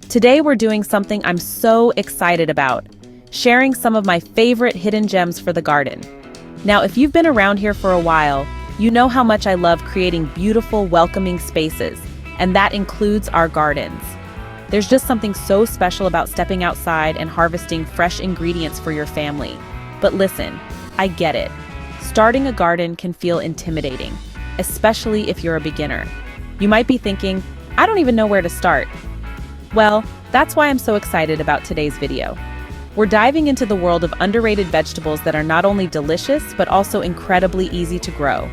Today we're doing something I'm so excited about, sharing some of my favorite hidden gems for the garden. Now, if you've been around here for a while, you know how much I love creating beautiful, welcoming spaces, and that includes our gardens. There's just something so special about stepping outside and harvesting fresh ingredients for your family. But listen, I get it. Starting a garden can feel intimidating, especially if you're a beginner. You might be thinking, I don't even know where to start. Well, that's why I'm so excited about today's video. We're diving into the world of underrated vegetables that are not only delicious, but also incredibly easy to grow.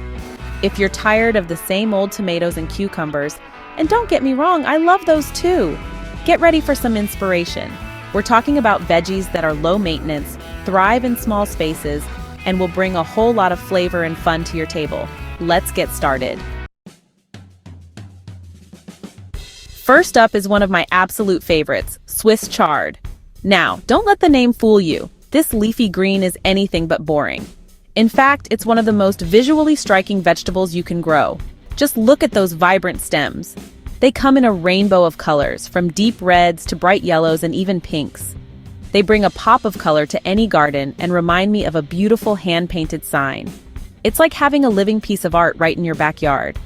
If you're tired of the same old tomatoes and cucumbers, and don't get me wrong, I love those too, get ready for some inspiration. We're talking about veggies that are low maintenance, thrive in small spaces, and will bring a whole lot of flavor and fun to your table. Let's get started. First up is one of my absolute favorites, Swiss chard. Now, don't let the name fool you. This leafy green is anything but boring. In fact, it's one of the most visually striking vegetables you can grow. Just look at those vibrant stems. They come in a rainbow of colors, from deep reds to bright yellows and even pinks. They bring a pop of color to any garden and remind me of a beautiful hand-painted sign. It's like having a living piece of art right in your backyard.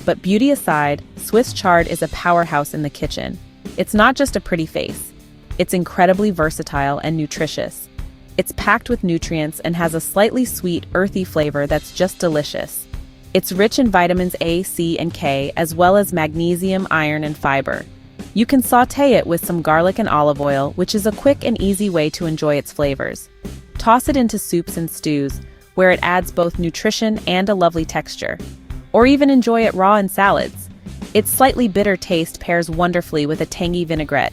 But beauty aside, Swiss chard is a powerhouse in the kitchen. It's not just a pretty face. It's incredibly versatile and nutritious. It's packed with nutrients and has a slightly sweet, earthy flavor that's just delicious. It's rich in vitamins A, C, and K, as well as magnesium, iron, and fiber. You can sauté it with some garlic and olive oil, which is a quick and easy way to enjoy its flavors. Toss it into soups and stews, where it adds both nutrition and a lovely texture. Or even enjoy it raw in salads. Its slightly bitter taste pairs wonderfully with a tangy vinaigrette.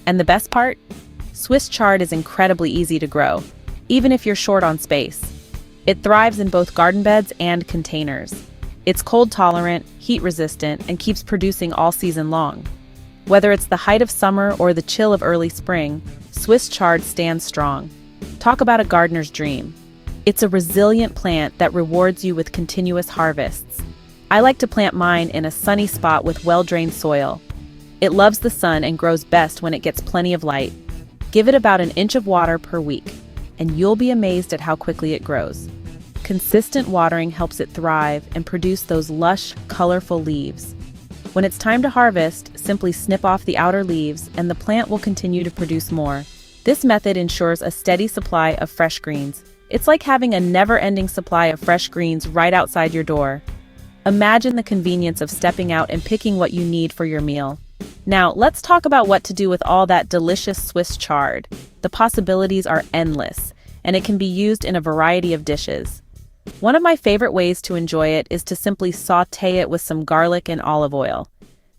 And the best part? Swiss chard is incredibly easy to grow, even if you're short on space. It thrives in both garden beds and containers. It's cold tolerant, heat resistant, and keeps producing all season long. Whether it's the height of summer or the chill of early spring, Swiss chard stands strong. Talk about a gardener's dream. It's a resilient plant that rewards you with continuous harvests. I like to plant mine in a sunny spot with well-drained soil. It loves the sun and grows best when it gets plenty of light. Give it about an inch of water per week, and you'll be amazed at how quickly it grows. Consistent watering helps it thrive and produce those lush, colorful leaves. When it's time to harvest, simply snip off the outer leaves and the plant will continue to produce more. This method ensures a steady supply of fresh greens. It's like having a never-ending supply of fresh greens right outside your door. Imagine the convenience of stepping out and picking what you need for your meal. Now, let's talk about what to do with all that delicious Swiss chard. The possibilities are endless, and it can be used in a variety of dishes. One of my favorite ways to enjoy it is to simply sauté it with some garlic and olive oil.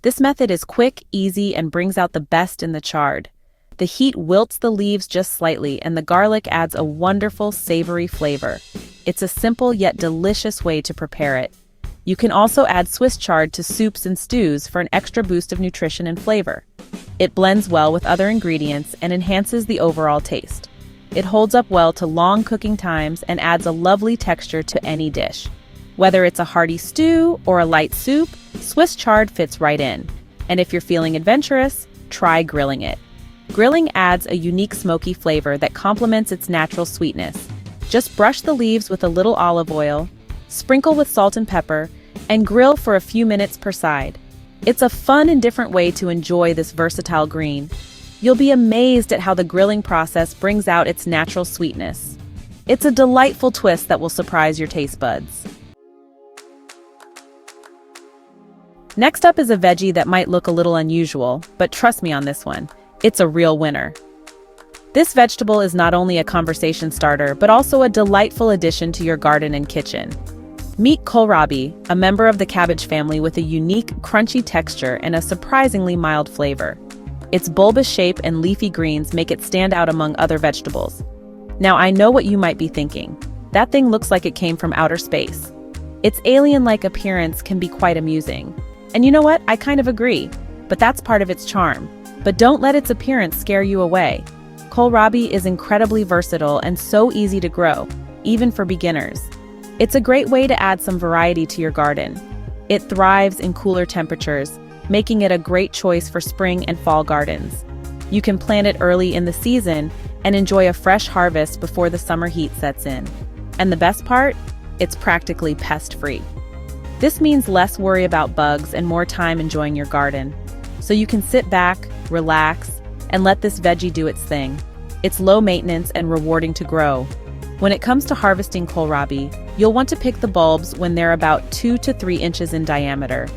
This method is quick, easy, and brings out the best in the chard. The heat wilts the leaves just slightly, and the garlic adds a wonderful, savory flavor. It's a simple yet delicious way to prepare it. You can also add Swiss chard to soups and stews for an extra boost of nutrition and flavor. It blends well with other ingredients and enhances the overall taste. It holds up well to long cooking times and adds a lovely texture to any dish. Whether it's a hearty stew or a light soup, Swiss chard fits right in. And if you're feeling adventurous, try grilling it. Grilling adds a unique smoky flavor that complements its natural sweetness. Just brush the leaves with a little olive oil, sprinkle with salt and pepper, and grill for a few minutes per side. It's a fun and different way to enjoy this versatile green. You'll be amazed at how the grilling process brings out its natural sweetness. It's a delightful twist that will surprise your taste buds. Next up is a veggie that might look a little unusual, but trust me on this one, it's a real winner. This vegetable is not only a conversation starter, but also a delightful addition to your garden and kitchen. Meet kohlrabi, a member of the cabbage family with a unique, crunchy texture and a surprisingly mild flavor. Its bulbous shape and leafy greens make it stand out among other vegetables. Now, I know what you might be thinking. That thing looks like it came from outer space. Its alien-like appearance can be quite amusing. And you know what? I kind of agree, but that's part of its charm. But don't let its appearance scare you away. Kohlrabi is incredibly versatile and so easy to grow, even for beginners. It's a great way to add some variety to your garden. It thrives in cooler temperatures, making it a great choice for spring and fall gardens. You can plant it early in the season and enjoy a fresh harvest before the summer heat sets in. And the best part? It's practically pest-free. This means less worry about bugs and more time enjoying your garden. So you can sit back, relax, and let this veggie do its thing. It's low maintenance and rewarding to grow. When it comes to harvesting kohlrabi, you'll want to pick the bulbs when they're about 2 to 3 inches in diameter.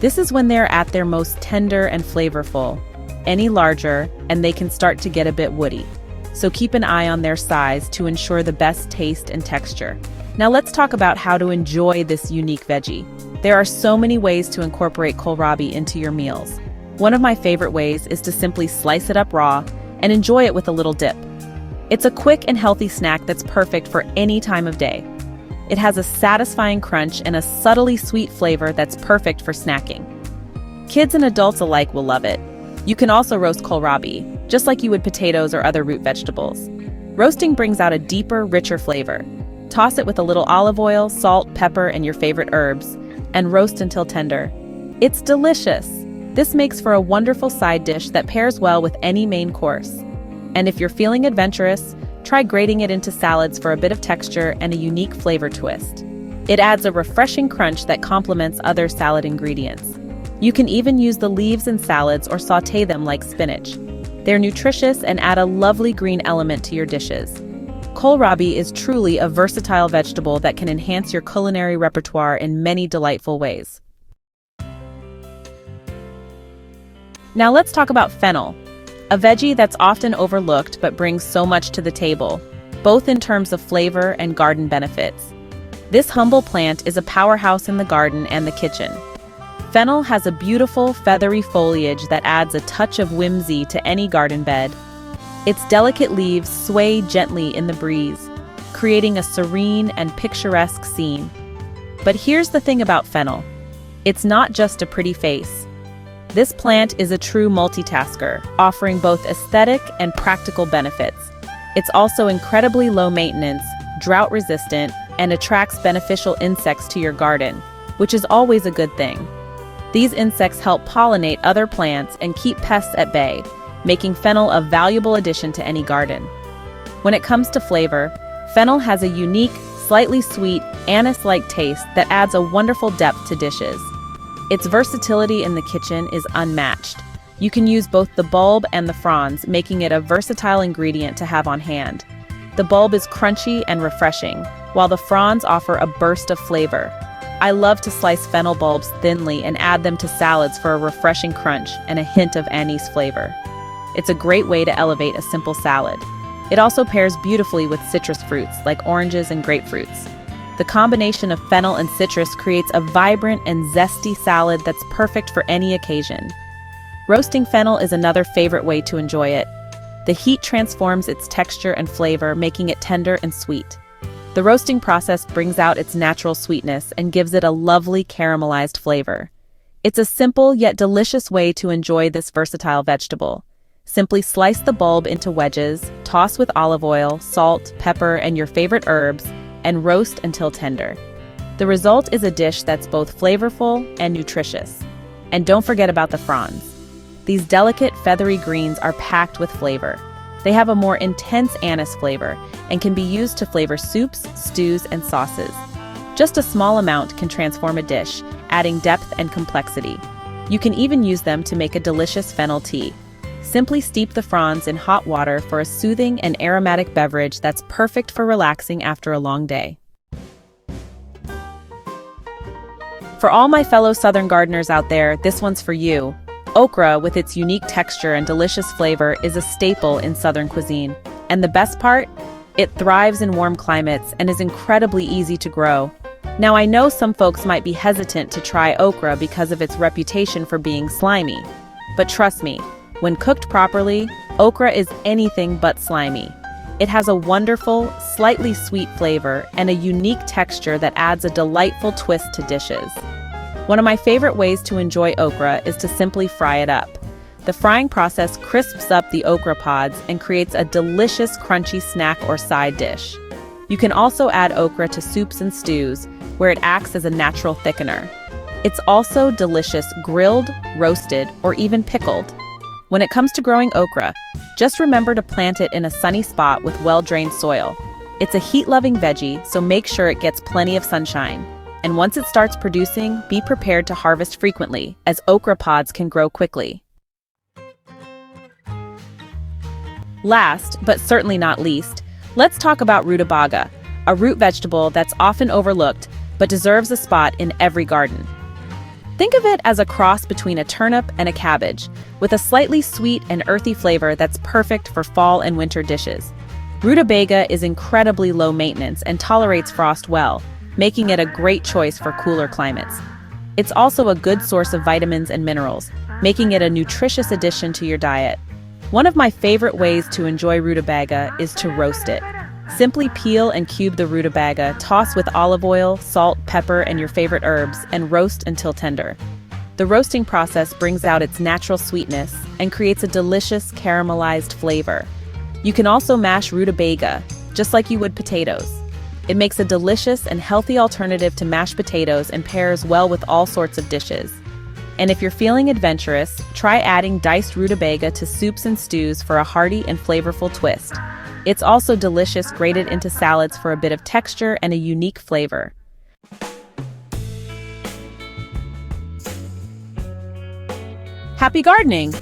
This is when they're at their most tender and flavorful. Any larger, and they can start to get a bit woody. So keep an eye on their size to ensure the best taste and texture. Now let's talk about how to enjoy this unique veggie. There are so many ways to incorporate kohlrabi into your meals. One of my favorite ways is to simply slice it up raw and enjoy it with a little dip. It's a quick and healthy snack that's perfect for any time of day. It has a satisfying crunch and a subtly sweet flavor that's perfect for snacking. Kids and adults alike will love it. You can also roast kohlrabi, just like you would potatoes or other root vegetables. Roasting brings out a deeper, richer flavor. Toss it with a little olive oil, salt, pepper, and your favorite herbs, and roast until tender. It's delicious. This makes for a wonderful side dish that pairs well with any main course. And if you're feeling adventurous, try grating it into salads for a bit of texture and a unique flavor twist. It adds a refreshing crunch that complements other salad ingredients. You can even use the leaves in salads or sauté them like spinach. They're nutritious and add a lovely green element to your dishes. Kohlrabi is truly a versatile vegetable that can enhance your culinary repertoire in many delightful ways. Now let's talk about fennel, a veggie that's often overlooked but brings so much to the table, both in terms of flavor and garden benefits. This humble plant is a powerhouse in the garden and the kitchen. Fennel has a beautiful, feathery foliage that adds a touch of whimsy to any garden bed. Its delicate leaves sway gently in the breeze, creating a serene and picturesque scene. But here's the thing about fennel. It's not just a pretty face. This plant is a true multitasker, offering both aesthetic and practical benefits. It's also incredibly low maintenance, drought-resistant, and attracts beneficial insects to your garden, which is always a good thing. These insects help pollinate other plants and keep pests at bay, making fennel a valuable addition to any garden. When it comes to flavor, fennel has a unique, slightly sweet, anise-like taste that adds a wonderful depth to dishes. Its versatility in the kitchen is unmatched. You can use both the bulb and the fronds, making it a versatile ingredient to have on hand. The bulb is crunchy and refreshing, while the fronds offer a burst of flavor. I love to slice fennel bulbs thinly and add them to salads for a refreshing crunch and a hint of anise flavor. It's a great way to elevate a simple salad. It also pairs beautifully with citrus fruits like oranges and grapefruits. The combination of fennel and citrus creates a vibrant and zesty salad that's perfect for any occasion. Roasting fennel is another favorite way to enjoy it. The heat transforms its texture and flavor, making it tender and sweet. The roasting process brings out its natural sweetness and gives it a lovely caramelized flavor. It's a simple yet delicious way to enjoy this versatile vegetable. Simply slice the bulb into wedges, toss with olive oil, salt, pepper, and your favorite herbs, and roast until tender. The result is a dish that's both flavorful and nutritious. And don't forget about the fronds. These delicate, feathery greens are packed with flavor. They have a more intense anise flavor and can be used to flavor soups, stews, and sauces. Just a small amount can transform a dish, adding depth and complexity. You can even use them to make a delicious fennel tea. Simply steep the fronds in hot water for a soothing and aromatic beverage that's perfect for relaxing after a long day. For all my fellow Southern gardeners out there, this one's for you. Okra, with its unique texture and delicious flavor, is a staple in Southern cuisine. And the best part? It thrives in warm climates and is incredibly easy to grow. Now, I know some folks might be hesitant to try okra because of its reputation for being slimy. But trust me, when cooked properly, okra is anything but slimy. It has a wonderful, slightly sweet flavor and a unique texture that adds a delightful twist to dishes. One of my favorite ways to enjoy okra is to simply fry it up. The frying process crisps up the okra pods and creates a delicious crunchy snack or side dish. You can also add okra to soups and stews, where it acts as a natural thickener. It's also delicious grilled, roasted, or even pickled. When it comes to growing okra, just remember to plant it in a sunny spot with well-drained soil. It's a heat-loving veggie, so make sure it gets plenty of sunshine. And once it starts producing, be prepared to harvest frequently, as okra pods can grow quickly. Last, but certainly not least, let's talk about rutabaga, a root vegetable that's often overlooked but deserves a spot in every garden. Think of it as a cross between a turnip and a cabbage, with a slightly sweet and earthy flavor that's perfect for fall and winter dishes. Rutabaga is incredibly low maintenance and tolerates frost well, making it a great choice for cooler climates. It's also a good source of vitamins and minerals, making it a nutritious addition to your diet. One of my favorite ways to enjoy rutabaga is to roast it. Simply peel and cube the rutabaga, toss with olive oil, salt, pepper, and your favorite herbs, and roast until tender. The roasting process brings out its natural sweetness and creates a delicious caramelized flavor. You can also mash rutabaga, just like you would potatoes. It makes a delicious and healthy alternative to mashed potatoes and pairs well with all sorts of dishes. And if you're feeling adventurous, try adding diced rutabaga to soups and stews for a hearty and flavorful twist. It's also delicious grated into salads for a bit of texture and a unique flavor. Happy gardening!